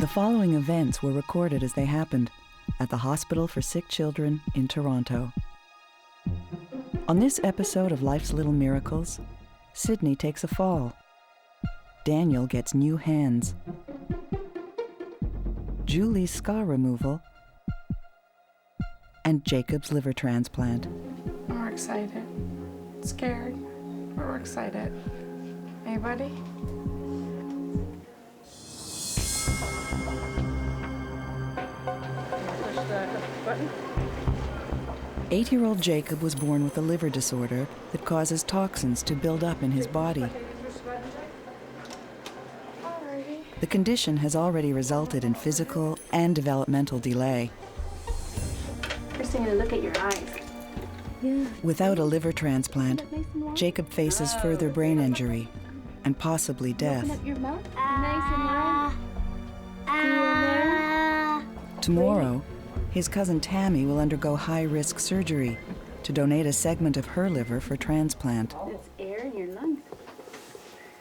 The following events were recorded as they happened at the Hospital for Sick Children in Toronto. On this episode of Life's Little Miracles, Sydney takes a fall. Daniel gets new hands. Julie's scar removal. And Jacob's liver transplant. We're excited. Scared. But we're excited. Anybody? Push the button. 8-year-old Jacob was born with a liver disorder that causes toxins to build up in his body. The condition has already resulted in physical and developmental delay. First, I'm going to look at your eyes. Yeah. Without a liver transplant, Jacob faces further brain injury and possibly death. Open up your mouth. Nice and warm. Tomorrow, his cousin Tammy will undergo high-risk surgery to donate a segment of her liver for transplant. That's air in your lungs.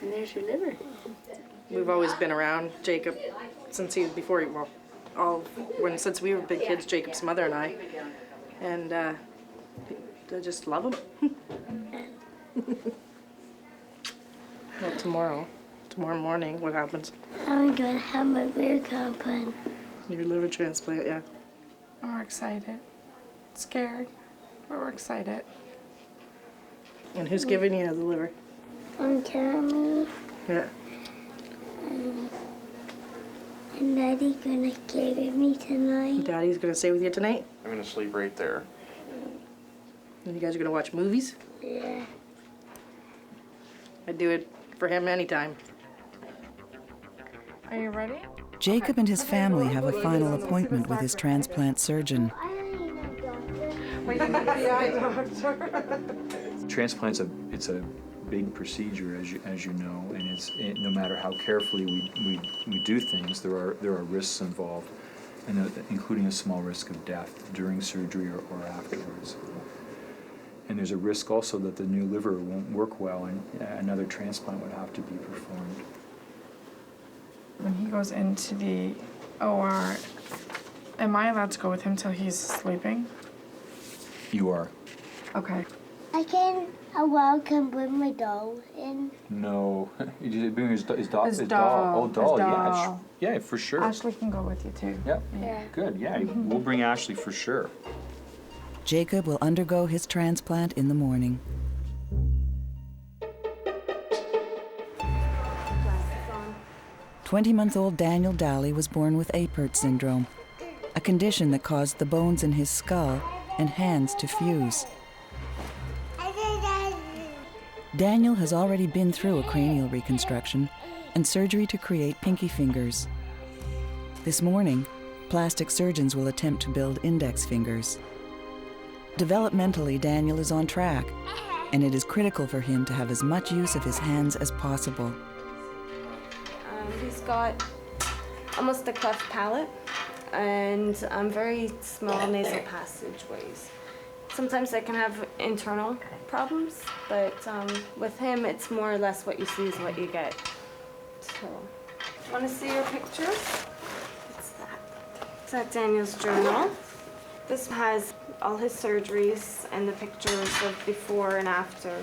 And there's your liver. We've always been around Jacob since since we were big kids, Jacob's mother and I. And I just love him. Well, tomorrow morning, what happens? I'm going to have my liver transplant. Your liver transplant, yeah. We're excited. Scared, but we're excited. And who's giving you the liver? I'm Tammy. Yeah. And Daddy's going to give it me tonight. Daddy's going to stay with you tonight? I'm going to sleep right there. And you guys are going to watch movies? Yeah. I'd do it for him anytime. Are you ready? Jacob and his family have a final appointment with his transplant surgeon. Wait, you need the eye doctor. Transplant's it's a big procedure, as you know, and no matter how carefully we do things, there are risks involved, and including a small risk of death during surgery or afterwards. And there's a risk also that the new liver won't work well, and another transplant would have to be performed. When he goes into the OR, am I allowed to go with him till he's sleeping? You are. Okay. I can welcome bring my doll in. No, you did bring his doll. His doll. Oh, doll. His Yeah, doll. yeah, for sure. Ashley can go with you too. Yep. Yeah. Good. Yeah, we'll bring Ashley for sure. Jacob will undergo his transplant in the morning. 20-month-old Daniel Daly was born with Apert syndrome, a condition that caused the bones in his skull and hands to fuse. Daniel has already been through a cranial reconstruction and surgery to create pinky fingers. This morning, plastic surgeons will attempt to build index fingers. Developmentally, Daniel is on track, and it is critical for him to have as much use of his hands as possible. He's got almost a cleft palate and very small nasal passageways. Sometimes I can have internal problems, but with him, it's more or less what you see is what you get. So, want to see your pictures? What's that? It's at Daniel's journal. This has all his surgeries and the pictures of before and after.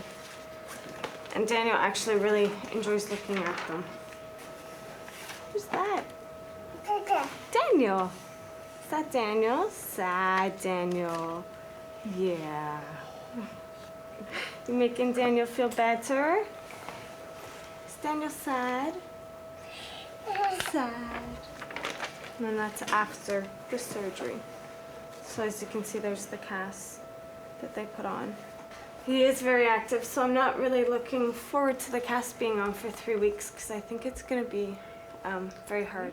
And Daniel actually really enjoys looking at them. Who's that? Daniel. Is that Daniel? Sad Daniel. Yeah. You making Daniel feel better? Is Daniel sad? Sad. And then that's after the surgery. So as you can see, there's the cast that they put on. He is very active, so I'm not really looking forward to the cast being on for 3 weeks because I think it's going to be very hard.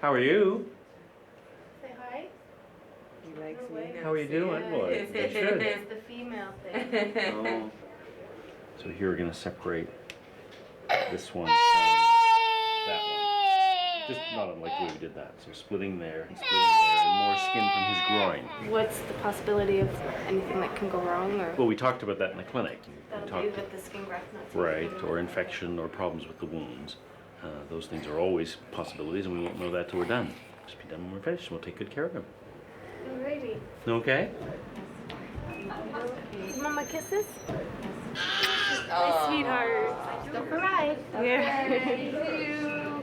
How are you? Say hi. He likes me. How are you doing? Well, you should. It's the female thing. Oh. So here we're going to separate this one from that one. Just not unlike the way we did that. So splitting there and more skin from his groin. What's the possibility of anything that can go wrong? Or Well, we talked about that in the clinic. that'll We do talked, with the skin graft not right, or infection or problems with the wounds. Those things are always possibilities, and we won't know that till we're done. Just be done when we're finished, and we'll take good care of him. Baby. Okay? Mama kisses? My sweetheart. Go for a ride. Yeah.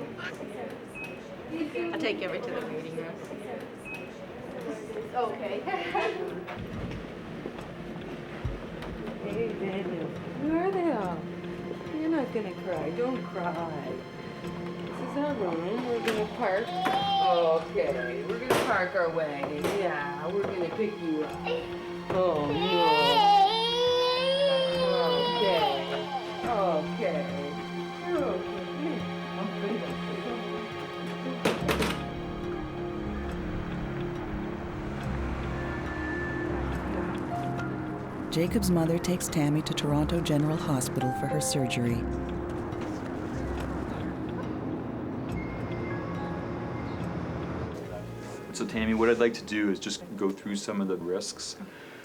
I'll take you over to the meeting room. Okay. Hey, Daniel, where are they all? You're not gonna cry. Don't cry. This is our room. We're gonna park. Okay, we're gonna park our wagon. Yeah, we're gonna pick you up. Oh, no. Okay. Okay. You're okay. Jacob's mother takes Tammy to Toronto General Hospital for her surgery. So Tammy, what I'd like to do is just go through some of the risks.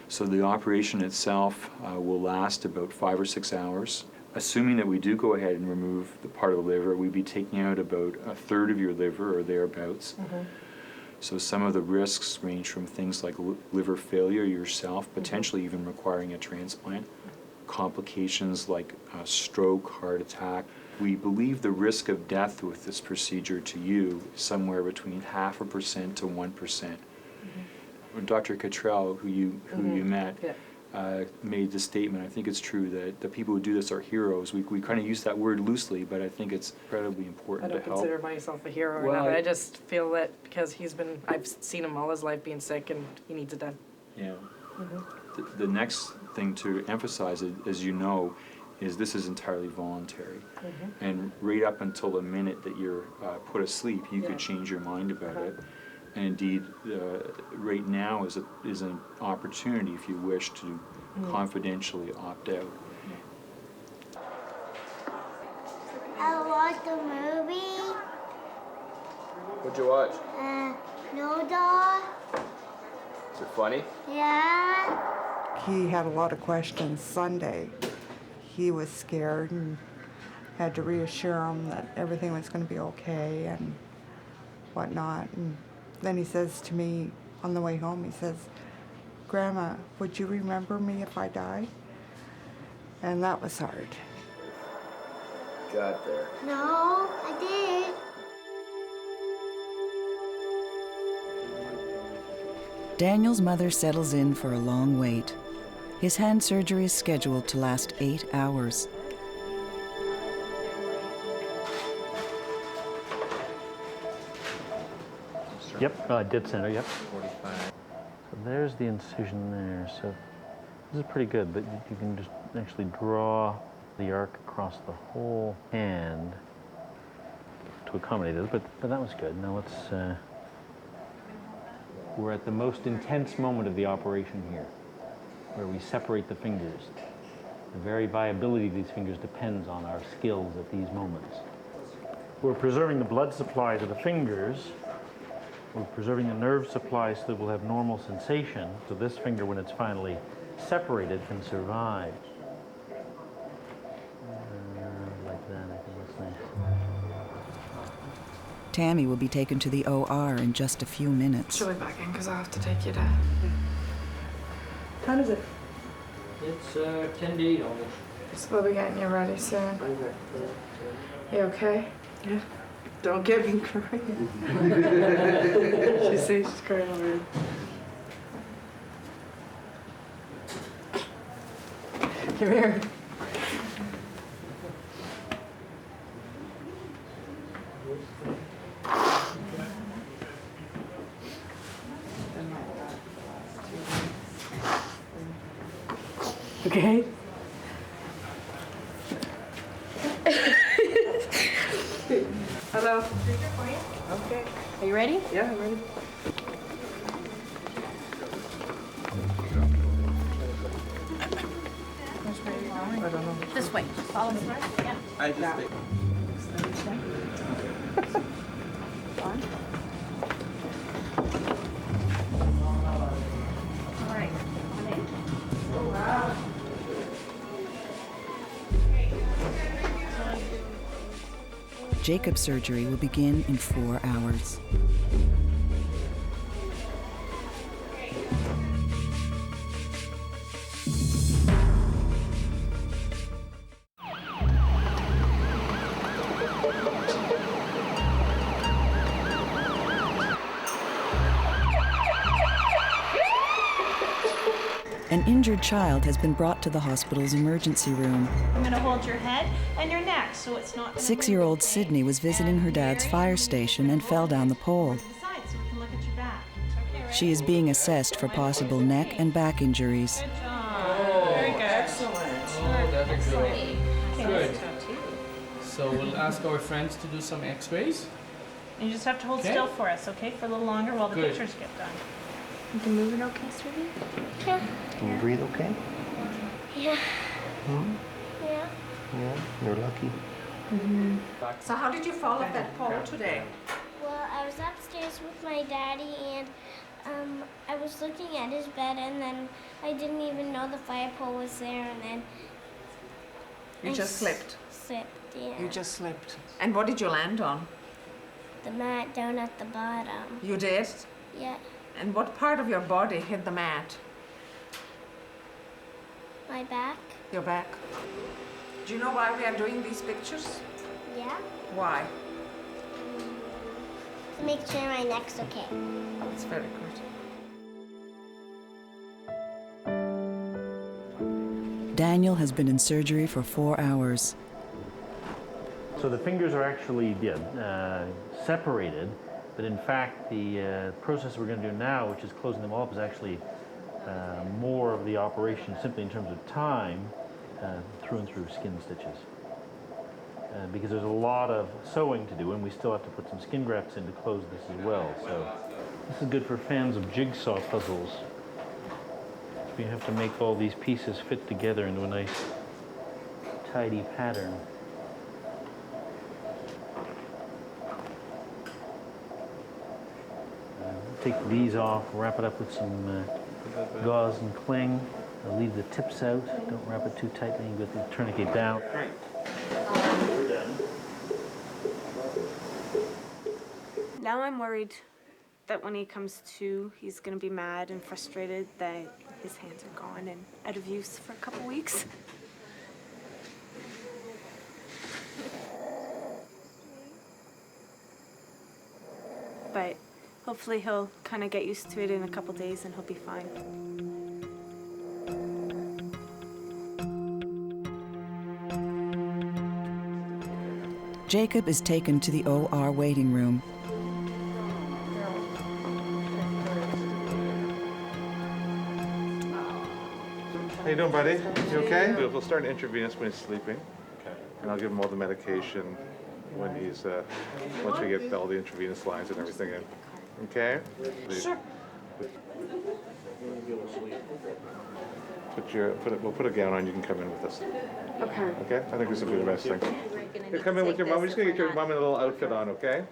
So the operation itself will last about 5 or 6 hours. Assuming that we do go ahead and remove the part of the liver, we'd be taking out about a third of your liver or thereabouts. So some of the risks range from things like liver failure yourself, potentially even requiring a transplant, complications like stroke, heart attack. We believe the risk of death with this procedure to you is somewhere between 0.5% to 1%. Dr. Cottrell, who you met, made the statement, I think it's true, that the people who do this are heroes. We kind of use that word loosely, but I think it's incredibly I important don't to help. consider myself a hero or Well, nothing. I just feel that because I've seen him all his life being sick and he needs it done. Yeah. The next thing to emphasize, as you know, is this is entirely voluntary. And right up until the minute that you're put asleep, you could change your mind about it. And indeed, right now is an opportunity, if you wish, to confidentially opt out. I watched the movie. What'd you watch? No Dog. Is it funny? Yeah. He had a lot of questions Sunday. He was scared and had to reassure him that everything was going to be okay and whatnot. And then he says to me on the way home, he says, "Grandma, would you remember me if I die?" And that was hard. Got there. No, I did. Daniel's mother settles in for a long wait. His hand surgery is scheduled to last 8 hours. Yep, dead center, yep. 45. So there's the incision there. So this is pretty good, but you can just actually draw the arc across the whole hand to accommodate it, but that was good. Now let's... We're at the most intense moment of the operation here, where we separate the fingers. The very viability of these fingers depends on our skills at these moments. We're preserving the blood supply to the fingers. We're preserving the nerve supply so that we'll have normal sensation. So this finger, when it's finally separated, can survive. Like that, I think that's nice. Tammy will be taken to the OR in just a few minutes. She'll be back in because I'll have to take you to... How does it? It's 10 to 8 almost. So we'll be getting you ready soon. You okay? Yeah. Don't get me crying. She says she's crying already. Come here. Okay. Hello. Okay. Are you ready? Yeah, I'm ready. I don't know. This way. Follow me. Yeah. I just think. All right. Come in. Jacob's surgery will begin in 4 hours. An injured child has been brought to the hospital's emergency room. I'm going to hold your head and your neck so it's not. 6-year-old Sydney was visiting her dad's fire station and fell down the pole. She is being assessed for possible neck and back injuries. Good job. Very good. Excellent. Oh, that's good. Good. So we'll ask our friends to do some x-rays. You just have to hold still for us, okay? For a little longer while the pictures get done. You can move it okay, sweetie? Yeah. Can you breathe okay? Yeah. Hmm? Yeah. Yeah, you're lucky. So how did you fall off that pole today? Well, I was upstairs with my daddy and I was looking at his bed and then I didn't even know the fire pole was there and then You just slipped. Slipped, yeah. You just slipped. And what did you land on? The mat down at the bottom. You did? Yeah. And what part of your body hit the mat? My back. Your back. Do you know why we are doing these pictures? Yeah. Why? To make sure my neck's okay. That's very good. Daniel has been in surgery for 4 hours. So the fingers are actually separated, but in fact the process we're going to do now, which is closing them all up, is actually more of the operation simply in terms of time through and through skin stitches. Because there's a lot of sewing to do, and we still have to put some skin grafts in to close this as well. So this is good for fans of jigsaw puzzles. We have to make all these pieces fit together into a nice, tidy pattern. Take these off, wrap it up with some gauze and cling. Leave the tips out. Don't wrap it too tightly. You get the tourniquet down. Now I'm worried that when he comes to, he's going to be mad and frustrated that his hands are gone and out of use for a couple weeks. But hopefully he'll kind of get used to it in a couple days and he'll be fine. Jacob is taken to the OR waiting room. How you doing, buddy? You okay? We'll start an intravenous when he's sleeping. Okay. And I'll give him all the medication when he's, once we get all the intravenous lines and everything in. Okay? Sure. We'll put a gown on, you can come in with us. Okay. Okay? I think this will be the best thing. You come in with your mom. We're just going to get your mom in a little outfit on, okay?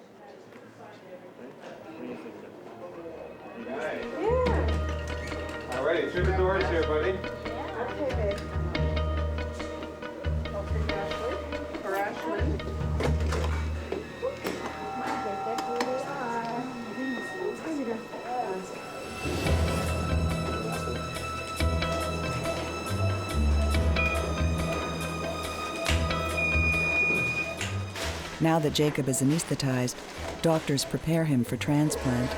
Yeah. All righty, through the doors here, buddy. Okay, babe. Okay, Ashley. For Ashley. Now that Jacob is anesthetized, doctors prepare him for transplant.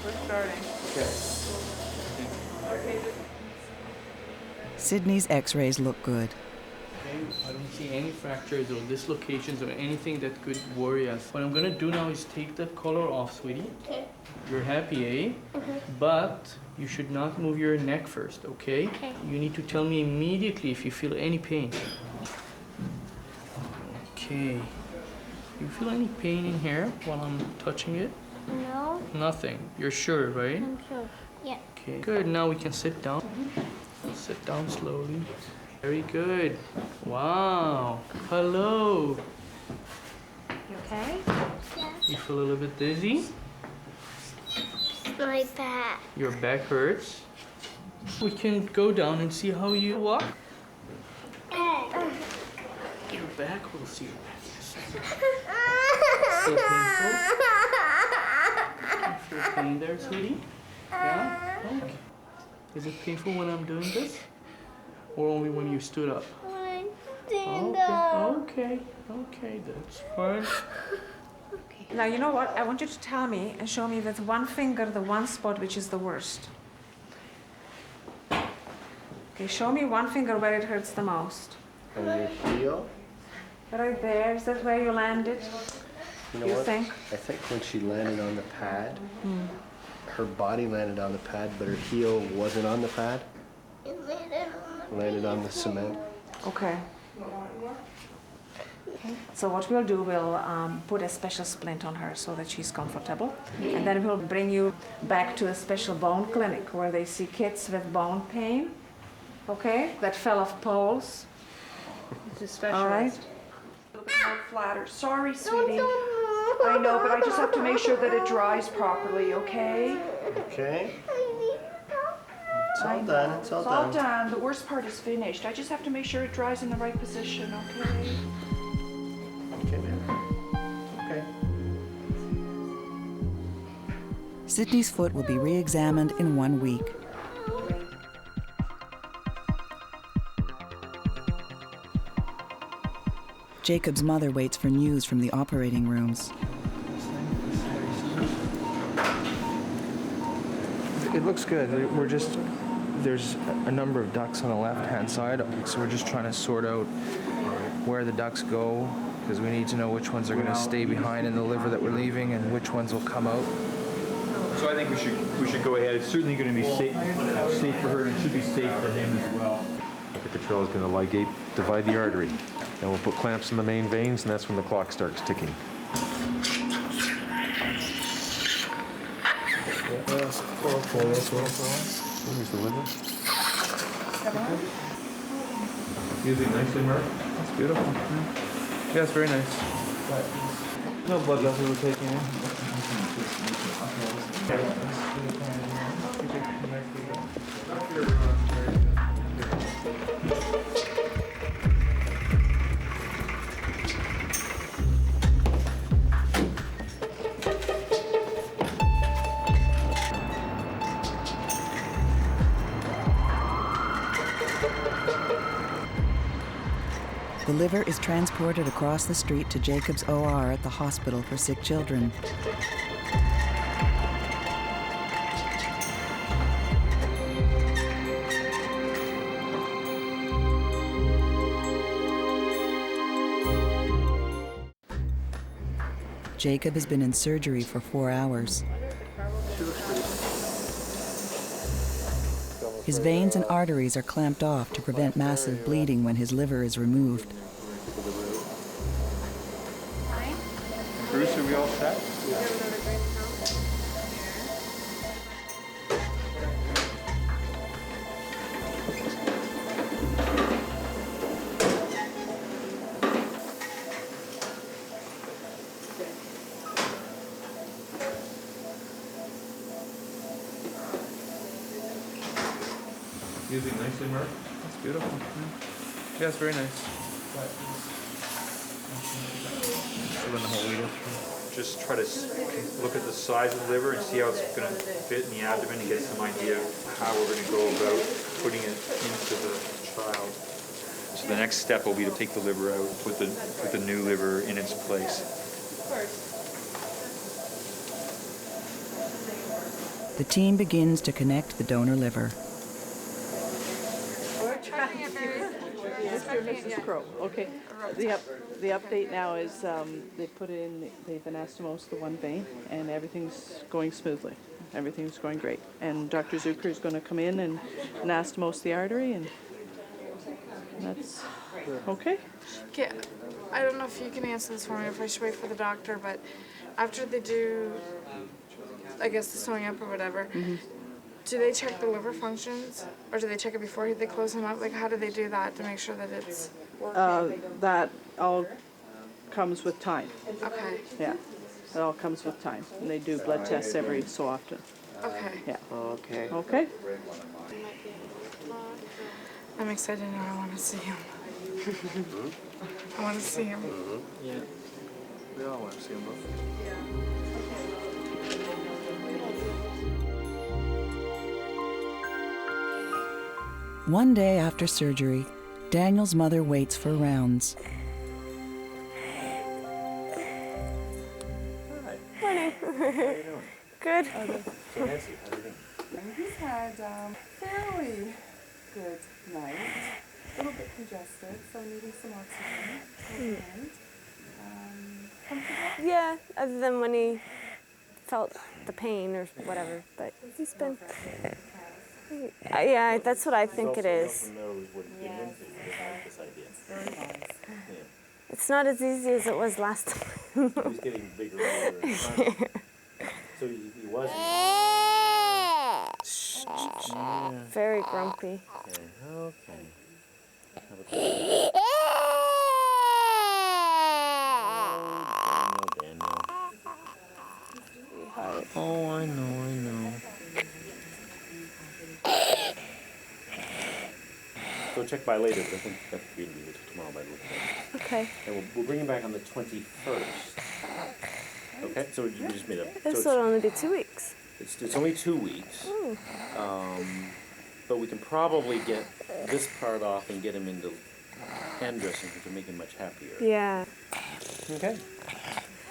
We're starting. Okay. Sydney's x-rays look good. I don't see any fractures or dislocations or anything that could worry us. What I'm gonna do now is take the collar off, sweetie. Okay. You're happy, eh? But you should not move your neck first, okay? Okay. You need to tell me immediately if you feel any pain. Okay. You feel any pain in here while I'm touching it? No. Nothing. You're sure, right? I'm sure. Yeah. Okay, good. Now we can sit down. Sit down slowly. Very good. Wow. Hello. You okay? Yeah. You feel a little bit dizzy? My back. Your back hurts? We can go down and see how you walk. Your back, we'll see your back. Still painful? Still pain there, sweetie? Yeah? Okay. Is it painful when I'm doing this? Or only when you stood up? Okay, that's fine. Now, you know what? I want you to tell me and show me with one finger the one spot which is the worst. Okay, show me one finger where it hurts the most. On your heel? Right there. Is that where you landed? You know You what? think? I think when she landed on the pad, her body landed on the pad, but her heel wasn't on the pad. Landed on the cement. Okay. So what we'll do, we'll put a special splint on her so that she's comfortable. And then we'll bring you back to a special bone clinic where they see kids with bone pain, okay, that fell off poles. It's a specialist. All right. A little bit more flatter. Sorry, sweetie. I know, but I just have to make sure that it dries properly, okay? Okay. It's all I know. done. It's all done. The worst part is finished. I just have to make sure it dries in the right position, okay? Okay, man. Okay. Sydney's foot will be re-examined in 1 week. Jacob's mother waits for news from the operating rooms. It looks good. There's a number of ducts on the left-hand side, so we're just trying to sort out where the ducts go, because we need to know which ones are going to stay behind in the liver that we're leaving and which ones will come out. So I think we should go ahead. It's certainly going to be safe for her, and it should be safe for him as well. The control is going to ligate, divide the artery. Then we'll put clamps in the main veins, and that's when the clock starts ticking. Here's the liver. Using nicely, Mark. That's beautiful. Yeah, it's very nice. No blood vessels we're taking in. The liver is transported across the street to Jacob's OR at the Hospital for Sick Children. Jacob has been in surgery for 4 hours. His veins and arteries are clamped off to prevent massive bleeding when his liver is removed. Bruce, are we all set? Using nicely, Mark. That's beautiful. Yeah, it's very nice. Run the whole wheel through. Just try to look at the size of the liver and see how it's going to fit in the abdomen and get some idea of how we're going to go about putting it into the child. So the next step will be to take the liver out, put the new liver in its place. The team begins to connect the donor liver. Mrs. Crow. Okay. The update now is they put in, they've anastomosed the one vein, and everything's going smoothly. Everything's going great. And Dr. Zucker is going to come in and anastomose the artery, and that's okay. Okay, I don't know if you can answer this for me, if I should wait for the doctor, but after they do, I guess, the sewing up or whatever, do they check the liver functions, or do they check it before they close him up? Like, how do they do that to make sure that it's working? That all comes with time. Okay. Yeah, it all comes with time. And they do blood tests every so often. Okay. Yeah. Okay. Okay. I'm excited now. I want to see him. I want to see him. Yeah. We all want to see them both. One day after surgery, Daniel's mother waits for rounds. Morning. How are you doing? Good. So Nancy, how do you think? He's had fairly good night. A little bit congested, so needing some oxygen. Comfortable? Yeah, other than when he felt the pain or whatever, but he's been. Yeah, that's what I think it is. It's not as easy as it was last time. He's getting bigger and bigger. So he was. Very grumpy. Okay. Daniel. Oh, I know. So check by later, but I think that's going to be here tomorrow by the look of it. Okay. And we'll bring him back on the 21st. Okay, so we just made up. This will only be 2 weeks. It's only 2 weeks. But we can probably get this part off and get him into hand dressing, which will make him much happier. Yeah. Okay.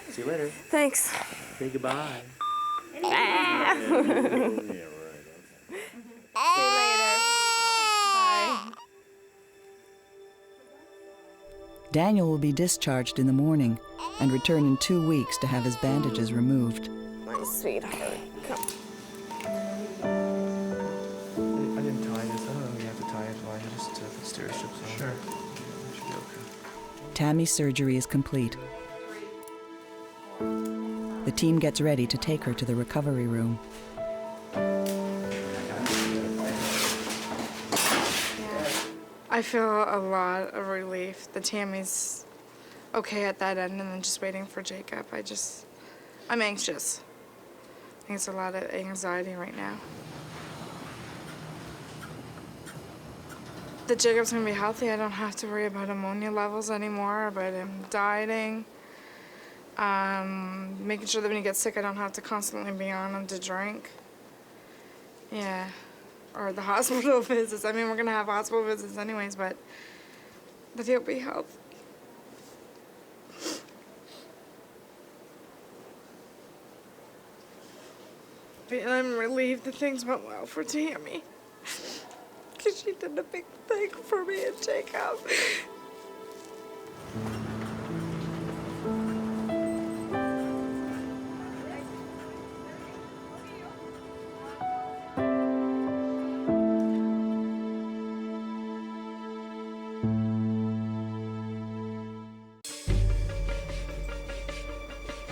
See you later. Thanks. Say goodbye. Yeah, right. Okay. See you later. Bye. Daniel will be discharged in the morning and return in 2 weeks to have his bandages removed. My sweetheart. Come. I didn't tie this. I don't know if you have to tie it. Why? Just put stair strips on. Sure. Should be okay. Tammy's surgery is complete. The team gets ready to take her to the recovery room. I feel a lot of relief. The Tammy's okay at that end, and then just waiting for Jacob. I'm anxious. I think it's a lot of anxiety right now. That Jacob's gonna be healthy. I don't have to worry about ammonia levels anymore, about him dieting. Making sure that when he gets sick, I don't have to constantly be on him to drink. Yeah. Or the hospital visits. I mean, we're gonna have hospital visits anyways, but he'll be healthy. And I'm relieved that things went well for Tammy. Because she did a big thing for me and Jacob.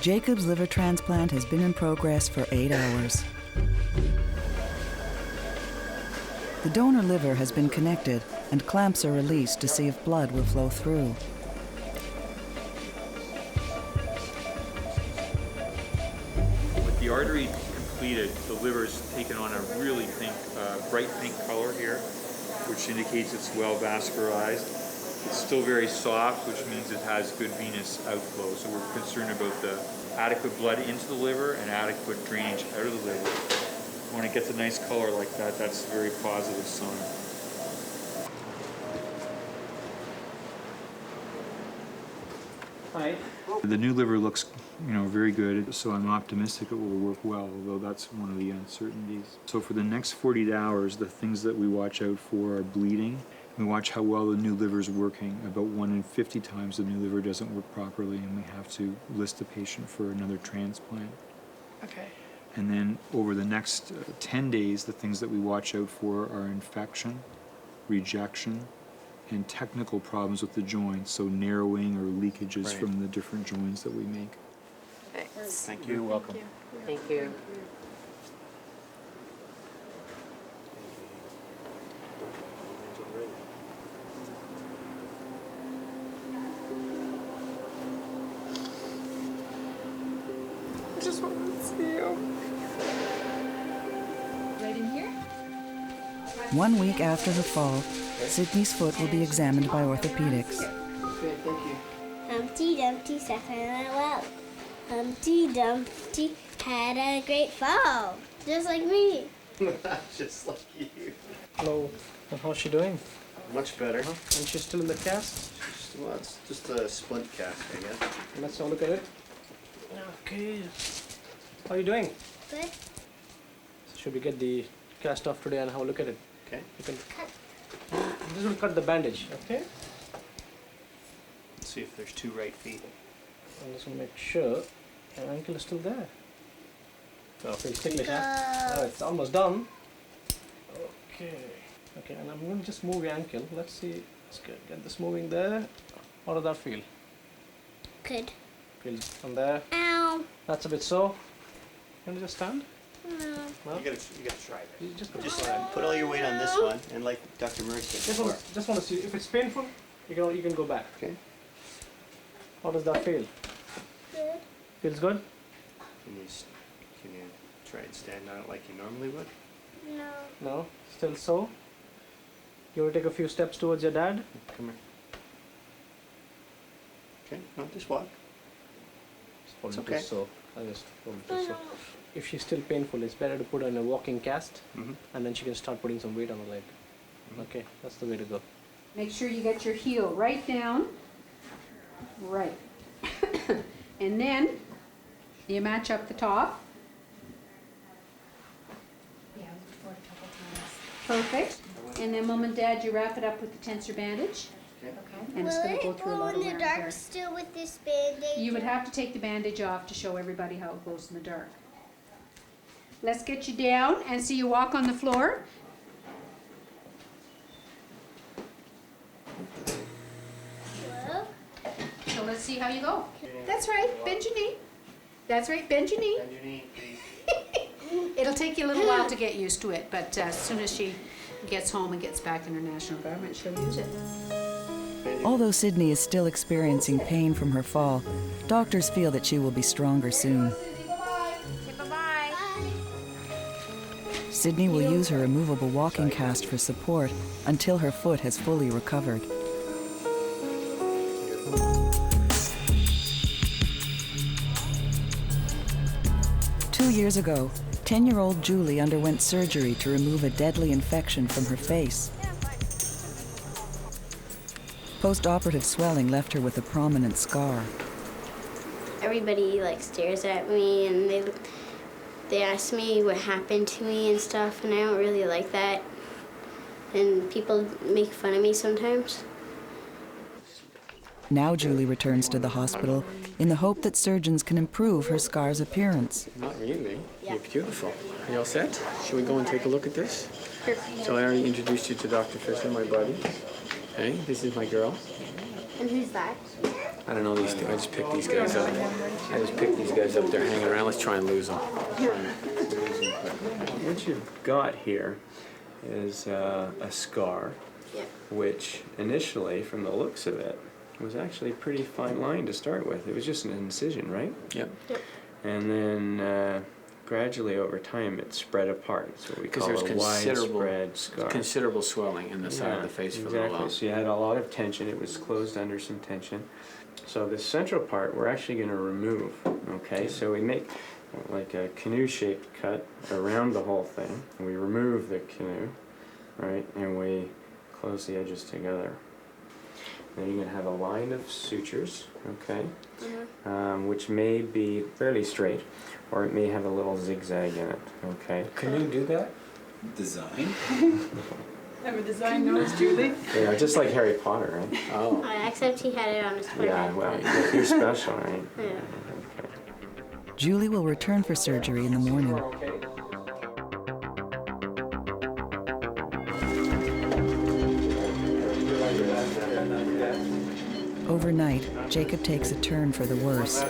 Jacob's liver transplant has been in progress for 8 hours. The donor liver has been connected and clamps are released to see if blood will flow through. With the artery completed, the liver's taken on a really pink, bright pink color here, which indicates it's well vascularized. It's still very soft, which means it has good venous outflow. So we're concerned about the adequate blood into the liver and adequate drainage out of the liver. When it gets a nice color like that, that's a very positive sign. Hi. The new liver looks, very good, so I'm optimistic it will work well, although that's one of the uncertainties. So for the next 48 hours, the things that we watch out for are bleeding. We watch how well the new liver is working. About 1 in 50 times the new liver doesn't work properly, and we have to list the patient for another transplant. Okay. And then over the next 10 days, the things that we watch out for are infection, rejection, and technical problems with the joints, so narrowing or leakages from the different joints that we make. Thanks. Thank you. You're welcome. Thank you. I just want to see you. Right in here? 1 week after her fall, Sydney's foot will be examined by orthopedics. Okay, thank you. Humpty Dumpty sat on a well. Humpty Dumpty had a great fall, just like me. Just like you. Hello. How's she doing? Much better. And she's still in the cast? Well, it's just a splint cast, I guess. Let's have a look at it. Okay. How are you doing? Good. Should we get the cast off today and have a look at it? Okay. You can. This will cut the bandage. Okay. Let's see if there's 2 right feet. I'm just gonna make sure your ankle is still there. Oh, feels ticklish, huh? Alright, it's almost done. Okay. Okay, and I'm going to just move your ankle. Let's see. Let's get this moving there. How does that feel? Good. Feels from there. Ow. That's a bit sore. Can you just stand? No. No? You gotta try it. You just Put all your weight on this one, and like Dr. Murray said before. Just want to see if it's painful. You can go back. Okay. How does that feel? Good. Feels good. Can you try and stand on it like you normally would? No. No. Still sore. You want to take a few steps towards your dad? Come here. Okay. No, just walk. Hold It's it okay. so. I just hold it so. If she's still painful, it's better to put her in a walking cast, and then she can start putting some weight on her leg. Okay, that's the way to go. Make sure you get your heel right down. Right. And then you match up the top. Perfect. And then Mom and Dad, you wrap it up with the tensor bandage. Okay. And it's going to go through a lot of in wear the and dark tear. still with this bandage? You would have to take the bandage off to show everybody how it goes in the dark. Let's get you down and see you walk on the floor. Hello? So let's see how you go. That's right, bend your knee. That's right, bend your knee. Bend your knee, please. It'll take you a little while to get used to it, but as soon as she gets home and gets back in her national environment, she'll use it. Although Sydney is still experiencing pain from her fall, doctors feel that she will be stronger soon. Bye-bye. Sydney will use her removable walking cast for support until her foot has fully recovered. Two years ago, 10-year-old Julie underwent surgery to remove a deadly infection from her face. Post-operative swelling left her with a prominent scar. Everybody stares at me and they ask me what happened to me and stuff, and I don't really like that. And people make fun of me sometimes. Now Julie returns to the hospital in the hope that surgeons can improve her scar's appearance. Not really. Yeah. You're beautiful. Are you all set? Should we go and take a look at this? So I already introduced you to Dr. Fisher, my buddy. Okay, this is my girl. And who's that? I don't know these two. I just picked these guys up. They're hanging around. Let's try and lose them. What you've got here is a scar, which initially, from the looks of it, was actually a pretty fine line to start with. It was just an incision, right? Yep. And then gradually over time it spread apart. It's what we call a widespread scar. Considerable swelling in the side of the face for a little while. So you had a lot of tension. It was closed under some tension. So the central part we're actually going to remove. Okay, so we make like a canoe-shaped cut around the whole thing. And we remove the canoe, right, and we close the edges together. Then you're going to have a line of sutures, okay, which may be fairly straight, or it may have a little zigzag in it, okay? Can you do that? Design? Have a design known as Julie? Yeah, just like Harry Potter, right? Oh. Except he had it on his forehead. Yeah, well, you're special, right? Yeah. Julie will return for surgery in the morning. Overnight, Jacob takes a turn for the worse.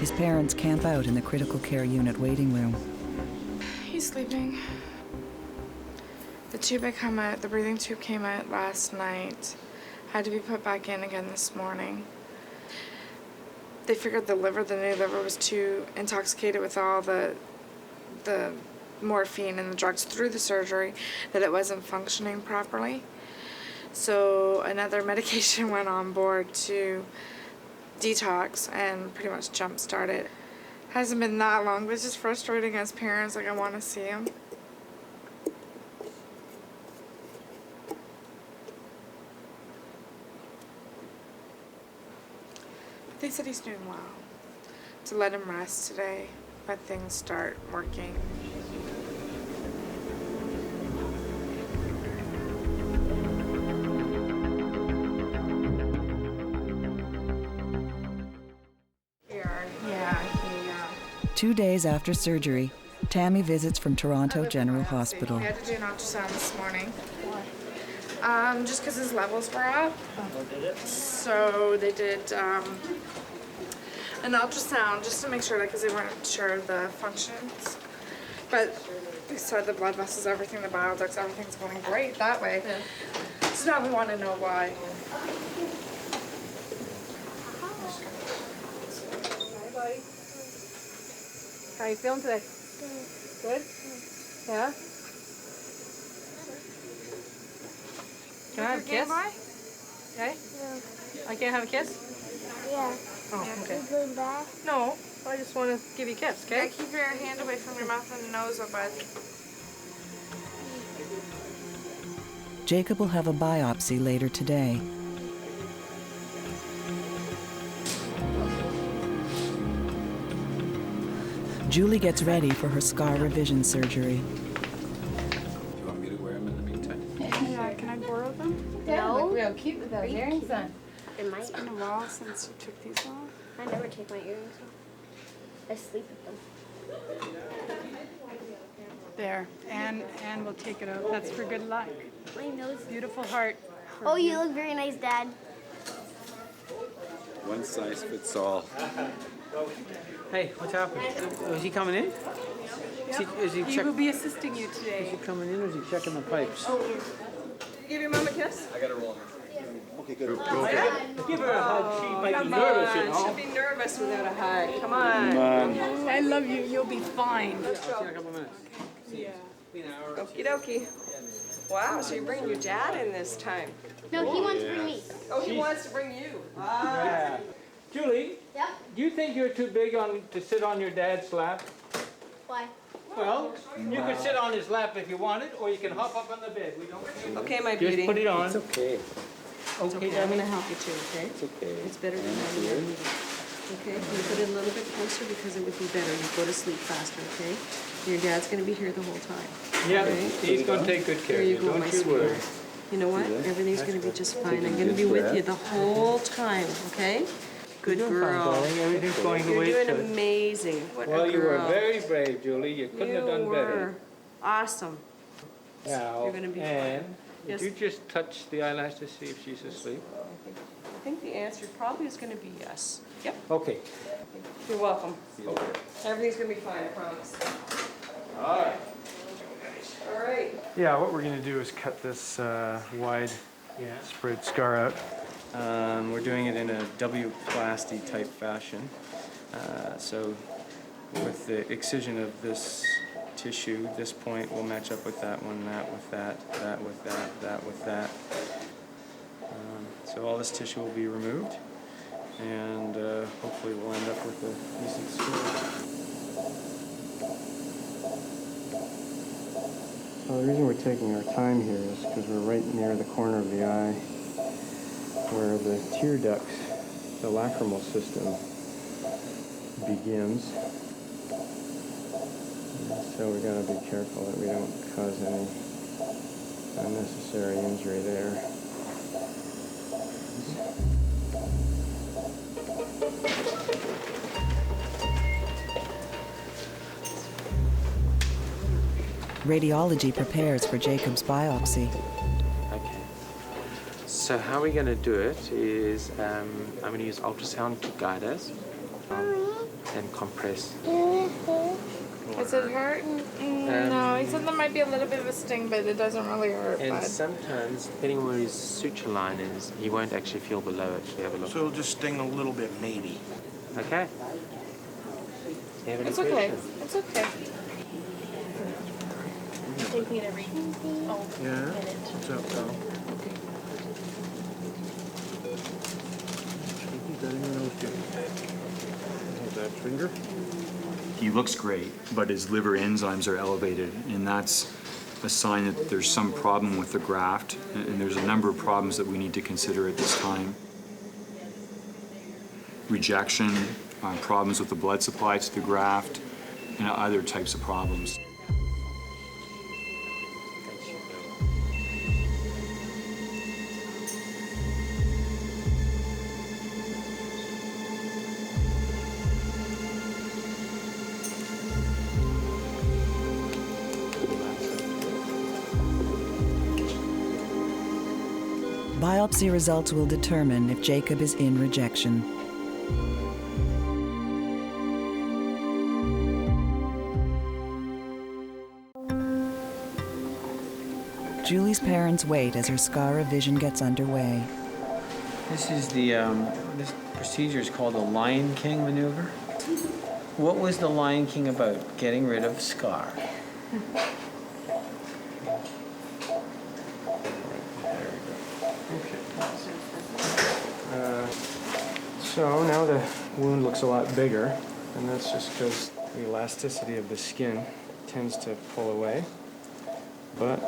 His parents camp out in the critical care unit waiting room. He's sleeping. The breathing tube came out last night. Had to be put back in again this morning. They figured the new liver was too intoxicated with all the morphine and the drugs through the surgery that it wasn't functioning properly. So another medication went on board to detox and pretty much jump-start it. Hasn't been that long, but it's just frustrating as parents. Like, I want to see him. They said he's doing well. To let him rest today, let things start working. Yeah. 2 days after surgery, Tammy visits from Toronto General Hospital. We had to do an ultrasound this morning. Just because his levels were up. So they did an ultrasound just to make sure, because they weren't sure of the functions. But they said the blood vessels, everything, the bile ducts, everything's going great that way. Yeah. So now we want to know why. Hi, buddy. How you feeling today? Good? Yeah? Can I have a kiss? Okay? Yeah. I can't have a kiss? Yeah. Oh, okay. You going back? No, I just want to give you a kiss, okay? Yeah, keep your hand away from your mouth and nose, oh, bud. Jacob will have a biopsy later today. Julie gets ready for her scar revision surgery. Do you want me to wear them in the meantime? Yeah, can I borrow them? No. Look real cute with those earrings on. It's been a while since you took these off. I never take my earrings off. I sleep with them. There, and we'll take it out. That's for good luck. My nose. Beautiful heart. Oh, you look very nice, Dad. One size fits all. Hey, what's happening? Is he coming in? Is he He will be assisting you today. Is he coming in or is he checking the pipes? Oh, did you give your mom a kiss? I got to roll. Okay, good. Give her a hug. She might be nervous, you know. She'll be nervous without a hug. Come on. I love you. You'll be fine. I'll see you in a couple minutes. Yeah. Okie dokie. Wow, so you're bringing your dad in this time. No, he wants to bring me. Oh, he wants to bring you. Yeah. Julie, Yep. do you think you're too big to sit on your dad's lap? Why? Well, you can sit on his lap if you wanted, or you can hop up on the bed. We don't care. Okay, my beauty. Just put it on. It's okay. Okay, I'm gonna help you too, okay? It's okay. It's better than having you. Okay, you put it a little bit closer because it would be better. You go to sleep faster, okay? Your dad's gonna be here the whole time. Yeah, okay? he's going to take good care There of you you. go, Don't my you worry. sweetheart. You know what? Everything's gonna be just fine. I'm gonna be with you the whole time, okay? Good You're doing fine, girl. darling. Everything's going the way You're it doing should. amazing. What Well, a you were girl. very brave, Julie. You couldn't have done better. were awesome. Now, You're gonna be Anne, fine. would Yes. you just touch the eyelash to see if she's asleep? I think the answer probably is gonna be yes. Yep. Okay. You're welcome. Everything's gonna be fine, I promise. All right. All right. Yeah, what we're going to do is cut this wide spread scar out. We're doing it in a W-plasty type fashion. So with the excision of this tissue, this point will match up with that one, that with that, that with that, that with that. So all this tissue will be removed, and hopefully we'll end up with a decent scar. Well, the reason we're taking our time here is because we're right near the corner of the eye where the tear ducts, the lacrimal system, begins. So we gotta be careful that we don't cause any unnecessary injury there. Radiology prepares for Jacob's biopsy. Okay. So how we're going to do it is I'm going to use ultrasound to guide us and compress. Does it hurt? No, he said there might be a little bit of a sting, but it doesn't really hurt. And But sometimes, depending on where his suture line is, he won't actually feel below it. Should we have a look? So it'll just sting a little bit, maybe. Okay. You have any it's okay. questions? It's okay. take me to read? Oh, Yeah. minute. What's up, pal? That finger? He looks great, but his liver enzymes are elevated, and that's a sign that there's some problem with the graft, and there's a number of problems that we need to consider at this time. Rejection, problems with the blood supply to the graft, and other types of problems. Biopsy results will determine if Jacob is in rejection. Julie's parents wait as her scar revision gets underway. This is the, this procedure is called the Lion King maneuver. What was the Lion King about? Getting rid of scar. So now the wound looks a lot bigger, and that's just because the elasticity of the skin tends to pull away, but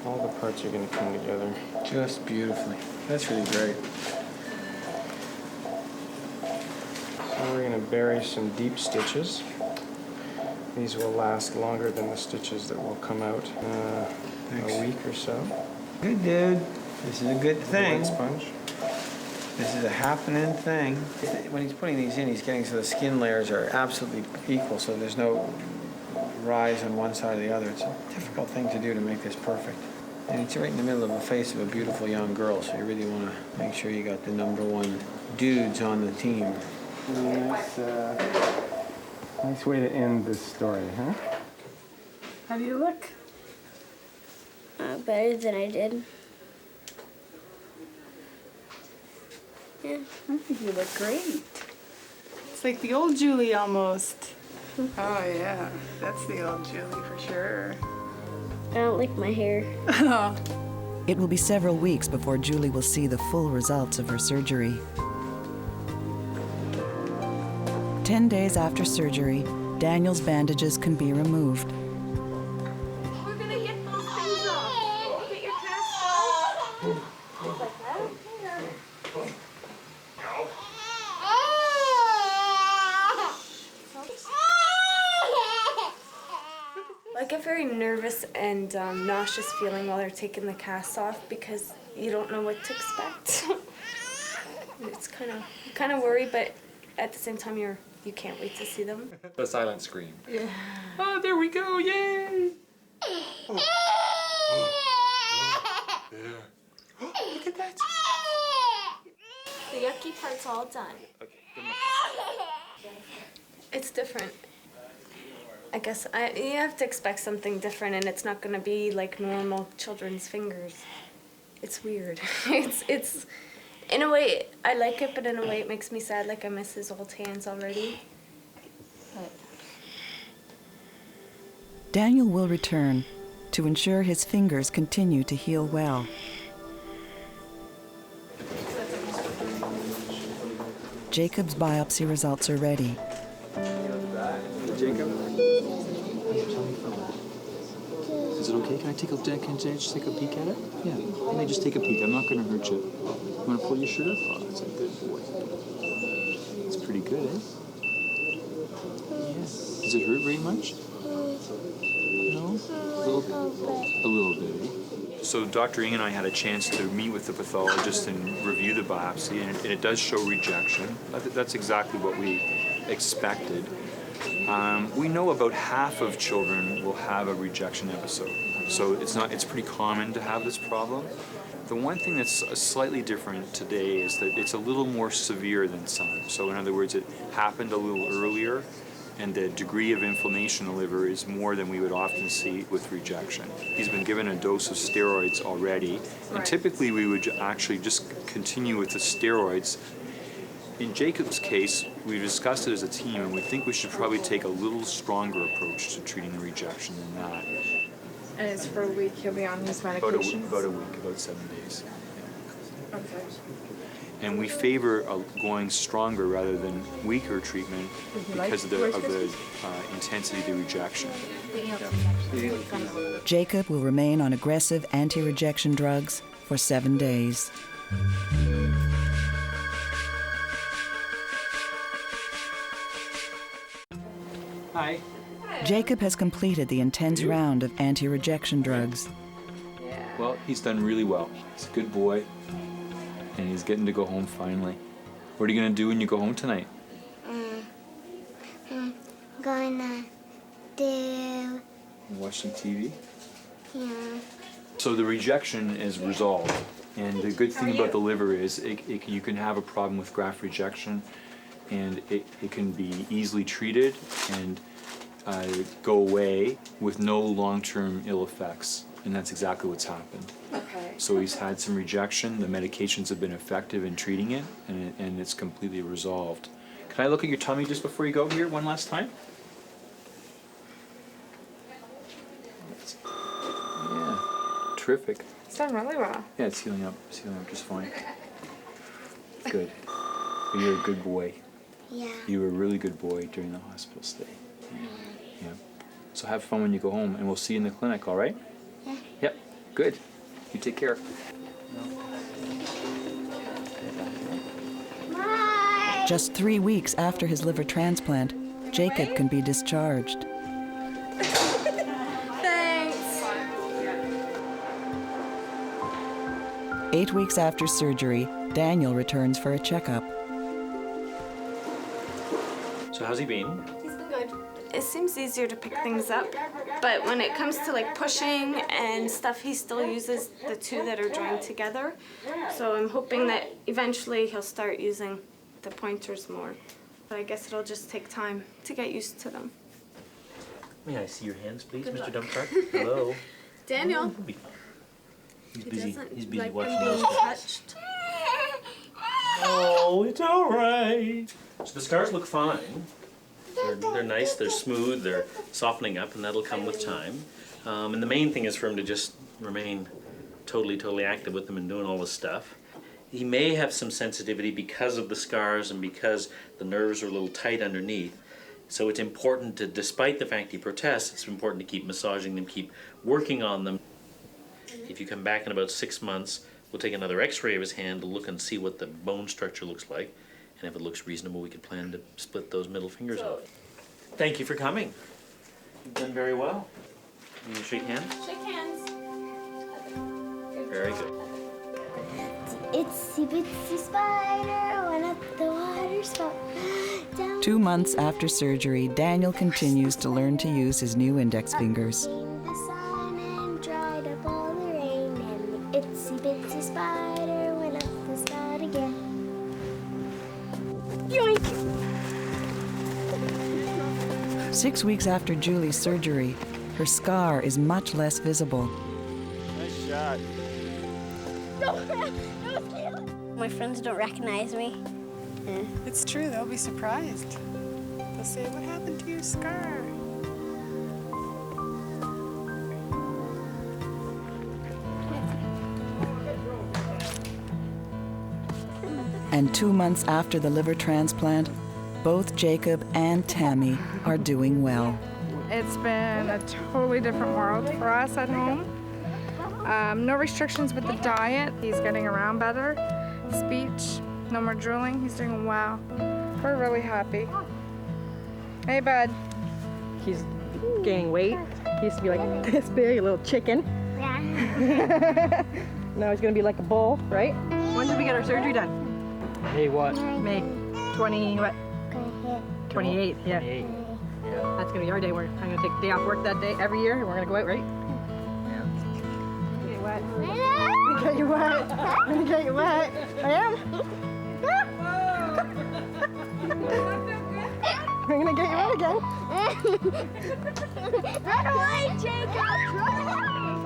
all the parts are going to come together. Just beautifully. That's really great. So we're going to bury some deep stitches. These will last longer than the stitches that will come out in a week or so. Good, dude. This is a good thing. White sponge. This is a happening thing. When he's putting these in, he's getting so the skin layers are absolutely equal, so there's no rise on one side or the other. It's a difficult thing to do to make this perfect. And it's right in the middle of the face of a beautiful young girl, so you really want to make sure you got the #1 dudes on the team. Nice way to end this story, huh? How do you look? Better than I did. Yeah. I think you look great. It's like the old Julie almost. Oh yeah, that's the old Julie for sure. I don't like my hair. It will be several weeks before Julie will see the full results of her surgery. 10 days after surgery, Daniel's bandages can be removed. We're gonna get those things off. Get your cast off. Like that? I get very nervous and nauseous feeling while they're taking the cast off because you don't know what to expect. It's kind of worry, but at the same time you can't wait to see them. The silent scream. Yeah. Oh, there we go! Yay! Look at that. The yucky part's all done. Okay, It's different. I guess you have to expect something different, and it's not going to be like normal children's fingers. It's weird. It's in a way I like it, but in a way it makes me sad. Like I miss his old hands already. Daniel will return to ensure his fingers continue to heal well. Jacob's biopsy results are ready. Jacob? Is it okay? Can I just take a peek at it? Yeah. Can I just take a peek? I'm not going to hurt you. You want to pull your shirt up? Oh, that's a good boy. It's pretty good, eh? Yeah. Does it hurt very much? No? A little bit, eh? So Dr. Ng and I had a chance to meet with the pathologist and review the biopsy, and it does show rejection. That's exactly what we expected. We know about half of children will have a rejection episode, so it's pretty common to have this problem. The one thing that's slightly different today is that it's a little more severe than some. So in other words, it happened a little earlier, and the degree of inflammation in the liver is more than we would often see with rejection. He's been given a dose of steroids already, and typically we would actually just continue with the steroids. In Jacob's case, we discussed it as a team, and we think we should probably take a little stronger approach to treating the rejection than that. And it's for a week. He'll be on his medication. About a week, about 7 days. Okay. And we favor going stronger rather than weaker treatment because of the intensity of the rejection. Jacob will remain on aggressive anti-rejection drugs for 7 days. Hi. Jacob has completed the intense round of anti-rejection drugs. Well, he's done really well. He's a good boy, and he's getting to go home finally. What are you going to do when you go home tonight? Gonna do... Watch some TV? Yeah. So the rejection is resolved, and the good thing about the liver is you can have a problem with graft rejection, and it can be easily treated and go away with no long-term ill effects, and that's exactly what's happened. Okay. So he's had some rejection, the medications have been effective in treating it, and it's completely resolved. Can I look at your tummy just before you go here one last time? Yeah, terrific. It's done really well. Yeah, it's healing up just fine. Good. You're a good boy. Yeah. You were a really good boy during the hospital stay. Yeah. So have fun when you go home, and we'll see you in the clinic, all right? Yeah. Yep. Good. You take care. Just 3 weeks after his liver transplant, Jacob can be discharged. Thanks. 8 weeks after surgery, Daniel returns for a checkup. So how's he been? He's been good. It seems easier to pick things up, but when it comes to like pushing and stuff, he still uses the two that are joined together. So I'm hoping that eventually he'll start using the pointers more. But I guess it'll just take time to get used to them. May I see your hands, please, Good Mr. luck. Dumpcart? Hello. Daniel. He'll be fine. He's He busy. doesn't He's busy like watching them those being guys. touched. Oh, it's all right. So the scars look fine. They're nice, they're smooth, they're softening up, and that'll come with time. And the main thing is for him to just remain totally active with them and doing all this stuff. He may have some sensitivity because of the scars and because the nerves are a little tight underneath. So it's important to, despite the fact he protests, it's important to keep massaging them, keep working on them. If you come back in about 6 months, we'll take another x-ray of his hand to look and see what the bone structure looks like. And if it looks reasonable, we can plan to split those middle fingers off. Thank you for coming. You've done very well. You shake hands? Shake hands. Very good. Itsy bitsy spider went up the water spout. 2 months after surgery, Daniel continues to learn to use his new index fingers. The sun and dried up all the rain, and the itsy bitsy spider went up the spout again. Yoink! 6 weeks after Julie's surgery, her scar is much less visible. Nice shot. My friends don't recognize me. It's true, they'll be surprised. They'll say, what happened to your scar? And 2 months after the liver transplant, both Jacob and Tammy are doing well. It's been a totally different world for us at home. No restrictions with the diet. He's getting around better. Speech, no more drooling. He's doing well. We're really happy. Hey, bud. He's gaining weight. He used to be like this big, a little chicken. Yeah. Now he's gonna be like a bull, right? When did we get our surgery done? Hey, what? May 20, what? 28, yeah. 28. That's gonna be our day. I'm gonna take a day off work that day every year, and we're gonna go out, right? Get wet. I'm gonna get you wet. I'm gonna get you wet. I am. I'm gonna get you wet again. Run away, Jacob! Run away!